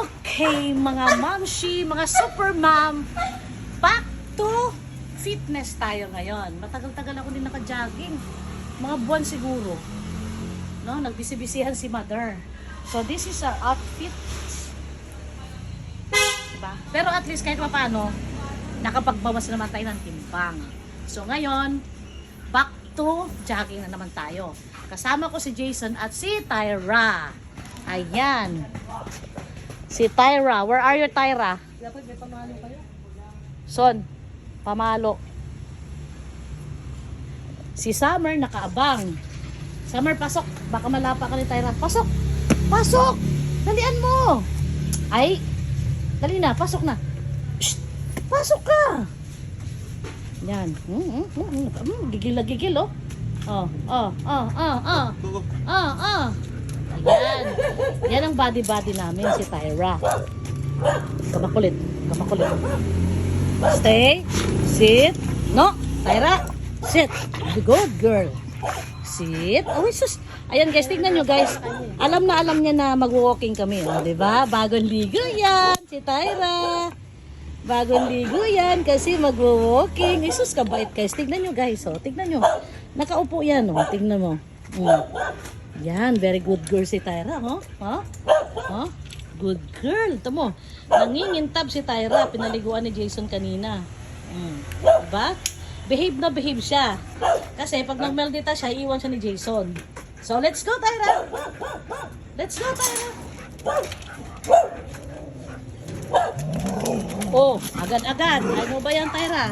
Okay, mga mamshi, mga super mom, back to fitness tayo ngayon. Matagal-tagal ako din naka-jogging. Mga buwan siguro. No, nagbisi-bisihan si mother. So this is our outfit. Diba? Pero at least kahit paano, nakapagbawas naman tayo ng timbang. So ngayon, back to jogging na naman tayo. Kasama ko si Jason at si Tyra. Ayan. Si Tyra. Where are you, Tyra? Dapat may pamalo kayo. Son, pamalo. Si Summer nakaabang. Summer, pasok. Baka malapa ka ni Tyra. Pasok! Pasok! Dalian mo! Ay! Dali na, pasok na. Shh! Pasok ka! Yan. Gigil na gigil, oh. Ayan. Yan ang body-body namin, si Tyra. Kamakulit. Kamakulit. Stay. Sit. No. Tyra. Sit. Good girl. Sit. Oh, sus. Ayan guys, tignan nyo guys. Alam niya na mag-walking kami. Oh, diba? Bagong ligo yan. Si Tyra. Bagong ligo yan kasi mag-walking. Isus, kabait guys. Tignan nyo guys. Oh. Tignan nyo. Nakaupo yan. Oh. Tignan mo. Yan. Very good girl si Tyra. Oh. Oh. Oh. Good girl. Ito mo. Nangingintab si Tyra. Pinaliguan ni Jason kanina. Diba? Behave na behave siya. Kasi pag nag-meldita siya, iiwan siya ni Jason. So, let's go, Tyra. Let's go, Tyra. Oh, agad-agad. Ayaw mo ba yan, Tyra?